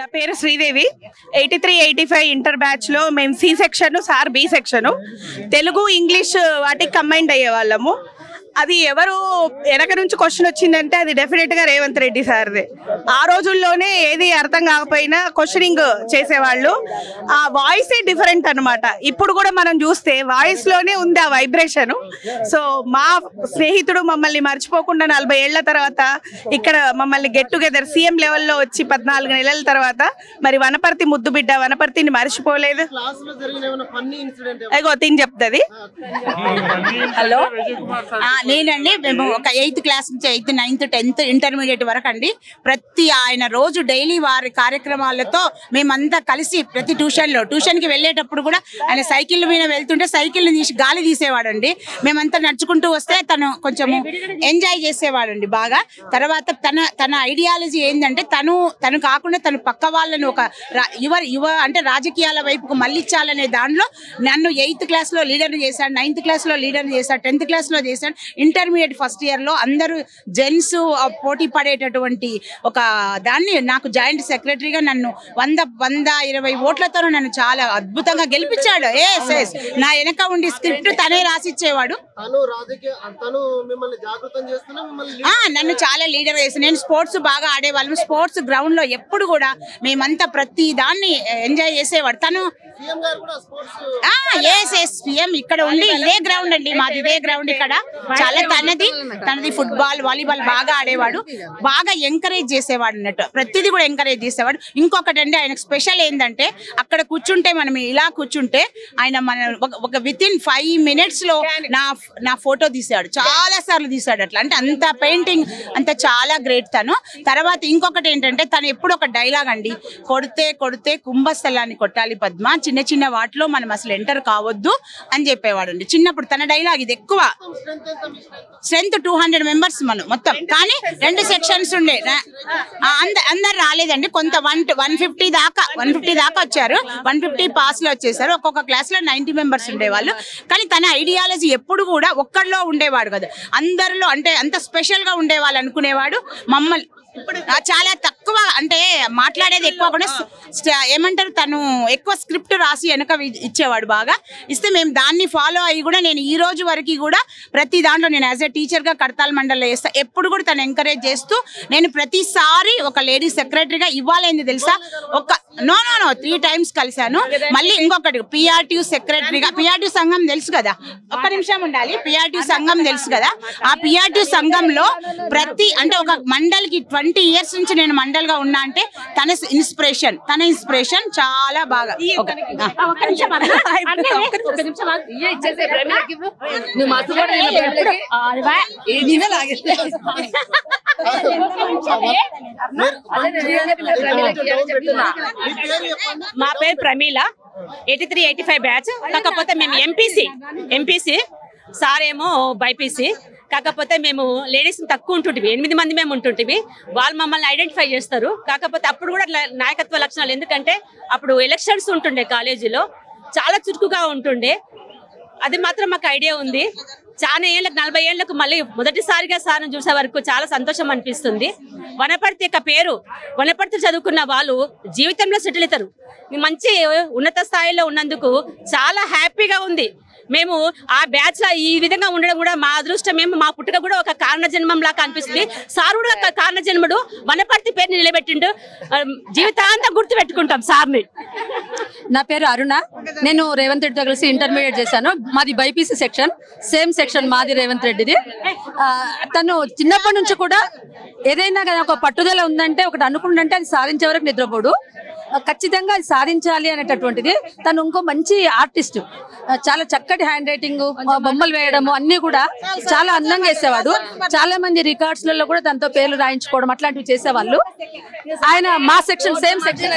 నా పేరు Sridevi 83-85 inter batch లో మేము C section sir B section Telugu English వాటికి కంబైన్డ్ అయ్యే వాళ్ళము. అది ఎవరు వెనక నుంచి క్వశ్చన్ వచ్చిందంటే అది డెఫినెట్ గా రేవంత్ రెడ్డి సార్దే. ఆ రోజుల్లోనే ఏది అర్థం కాకపోయినా క్వశ్చనింగ్ చేసేవాళ్ళు. ఆ వాయిసే డిఫరెంట్ అనమాట. ఇప్పుడు కూడా మనం చూస్తే వాయిస్ లోనే ఉంది ఆ వైబ్రేషన్. సో మా స్నేహితుడు మమ్మల్ని మర్చిపోకుండా 40 ఏళ్ల తర్వాత ఇక్కడ మమ్మల్ని గెట్ టుగెదర్ సీఎం లెవెల్లో వచ్చి 14 నెలల తర్వాత మరి వనపర్తి ముద్దు బిడ్డ వనపర్తిని మర్చిపోలేదు. అగో తిని చెప్తుంది. హలో, నేనండి. మేము ఒక 8th క్లాస్ నుంచి 8th, 9th, 10th ఇంటర్మీడియట్ వరకు అండి. ప్రతి ఆయన రోజు డైలీ వారి కార్యక్రమాలతో మేమంతా కలిసి ప్రతి ట్యూషన్కి వెళ్ళేటప్పుడు కూడా ఆయన సైకిల్ మీద వెళ్తుంటే సైకిల్ని తీసి గాలి తీసేవాడండి. మేమంతా నడుచుకుంటూ వస్తే తను కొంచెం ఎంజాయ్ చేసేవాడండి బాగా. తర్వాత తన ఐడియాలజీ ఏంటంటే తను కాకుండా తను పక్క వాళ్ళను ఒక యువ అంటే రాజకీయాల వైపుకు మళ్ళించాలనే దానిలో నన్ను 8th క్లాస్లో లీడర్ చేశాడు, 9th క్లాస్లో లీడర్ చేశాడు, 10th క్లాస్లో చేశాడు. ఇంటర్మీడియట్ ఫస్ట్ ఇయర్ లో అందరూ జెంట్స్ పోటీ పడేటటువంటి ఒక దాన్ని నాకు జాయింట్ సెక్రటరీగా నన్ను 120 ఓట్లతో నన్ను చాలా అద్భుతంగా గెలిపించాడు. నా వెనక ఉండి స్క్రిప్ట్ తనే రాసిచ్చేవాడు. నన్ను చాలా లీడర్ చేసి నేను స్పోర్ట్స్ బాగా ఆడేవాళ్ళం. స్పోర్ట్స్ గ్రౌండ్ లో ఎప్పుడు కూడా మేమంతా ప్రతి దాన్ని ఎంజాయ్ చేసేవాడు. తను పిఎం ఇక్కడ ఉండి ఇదే గ్రౌండ్ అండి, మాది ఇదే గ్రౌండ్. ఇక్కడ చాలా తనది ఫుట్బాల్ వాలీబాల్ బాగా ఆడేవాడు. బాగా ఎంకరేజ్ చేసేవాడు అన్నట్టు, ప్రతిదీ కూడా ఎంకరేజ్ చేసేవాడు. ఇంకొకటి అండి, ఆయనకు స్పెషల్ ఏంటంటే అక్కడ కూర్చుంటే మనం ఇలా కూర్చుంటే ఆయన ఒక వితిన్ 5 minutes లో నా ఫోటో తీసాడు. చాలా సార్లు తీసాడు. అట్లా అంటే అంత పెయింటింగ్ అంత చాలా గ్రేట్ తను. తర్వాత ఇంకొకటి ఏంటంటే తను ఎప్పుడు ఒక డైలాగ్ అండి, కొడితే కుంభస్థలాన్ని కొట్టాలి పద్మ, చిన్న చిన్న వాటిలో మనం అసలు ఎంటర్ కావద్దు అని చెప్పేవాడు అండి చిన్నప్పుడు. తన డైలాగ్ ఇది. ఎక్కువ స్ట్రెంత్ 200 members మనం మొత్తం, కానీ 2 sections ఉండే. అందరు రాలేదండి, కొంత 150 దాకా వచ్చారు. 150 పాస్ లో వచ్చేసారు. ఒక్కొక్క క్లాస్ లో 90 members ఉండేవాళ్ళు. కానీ తన ఐడియాలజీ ఎప్పుడు కూడా ఒక్కడిలో ఉండేవాడు కదా, అందరిలో అంటే అంత స్పెషల్ గా ఉండేవాళ్ళు అనుకునేవాడు. మమ్మల్ని చాలా తక్కువ అంటే మాట్లాడేది ఎక్కువ కూడా ఏమంటారు, తను ఎక్కువ స్క్రిప్ట్ రాసి వెనక ఇచ్చేవాడు. బాగా ఇస్తే మేము దాన్ని ఫాలో అయ్యి కూడా నేను ఈ రోజు వరకు కూడా ప్రతి దాంట్లో నేను యాజ్ ఏ టీచర్ గా కడతాల్ మండలిలో చేస్తా. ఎప్పుడు కూడా తను ఎంకరేజ్ చేస్తూ నేను ప్రతిసారి ఒక లేడీ సెక్రటరీగా ఇవ్వాలైంది తెలుసా. 3 times కలిశాను. మళ్ళీ ఇంకొకటి PRTU సెక్రటరీగా, PRTU సంఘం తెలుసు కదా, ఒక్క నిమిషం ఉండాలి. PRTU సంఘం తెలుసు కదా, ఆ PRTU సంఘంలో ప్రతి అంటే ఒక మండలికి 20 years నుంచి నేను మండల్ గా ఉన్నా అంటే తన ఇన్స్పిరేషన్ చాలా బాగా. మా పేరు ప్రమీల, 83-85 బ్యాచ్. కాకపోతే మేము ఎంపీసీ సార్ ఏమో బైపీసీ. కాకపోతే మేము లేడీస్ తక్కువ ఉంటుంటివి, 8 మంది మేము ఉంటుంటివి. వాళ్ళు మమ్మల్ని ఐడెంటిఫై చేస్తారు. కాకపోతే అప్పుడు కూడా నాయకత్వ లక్షణాలు, ఎందుకంటే అప్పుడు ఎలక్షన్స్ ఉంటుండే కాలేజీలో, చాలా చురుకుగా ఉంటుండే. అది మాత్రం మాకు ఐడియా ఉంది. చాలా ఏళ్ళకు 40 ఏళ్లకు మళ్ళీ మొదటిసారిగా సార్ను చూసే వరకు చాలా సంతోషం అనిపిస్తుంది. వనపర్తి యొక్క పేరు, వనపర్తి చదువుకున్న వాళ్ళు జీవితంలో సెటిల్ అవుతారు. మంచి ఉన్నత స్థాయిలో ఉన్నందుకు చాలా హ్యాపీగా ఉంది. మేము ఆ బ్యాచ్ లో ఈ విధంగా ఉండడం కూడా మా అదృష్టం. మేము మా పుట్టుక కూడా ఒక కారణ జన్మం లాగా అనిపిస్తుంది. సార్ కూడా ఒక కారణ జన్ముడు, వనపర్తి పేరుని నిలబెట్టిండు. జీవితాంతం గుర్తు పెట్టుకుంటాం సార్ని. నా పేరు అరుణ. నేను రేవంత్ రెడ్డితో కలిసి ఇంటర్మీడియట్ చేశాను. మాది బైపీసీ సెక్షన్, సేమ్ సెక్షన్ మాది రేవంత్ రెడ్డిది. తను చిన్నప్పటి నుంచి కూడా ఏదైనా కానీ ఒక పట్టుదల ఉందంటే, ఒకటి అనుకుంటే అది సాధించే వరకు నిద్రపోడు. ఖచ్చితంగా అది సాధించాలి అనేటటువంటిది. తను ఇంకో మంచి ఆర్టిస్ట్, చాలా చక్కటి హ్యాండ్ రైటింగ్, బొమ్మలు వేయడము అన్ని కూడా చాలా అందంగా వేసేవాడు. చాలా మంది రికార్డ్స్లలో కూడా తనతో పేర్లు రాయించుకోవడం అట్లాంటివి చేసేవాళ్ళు. ఆయన మా సెక్షన్ సేమ్ సెక్షన్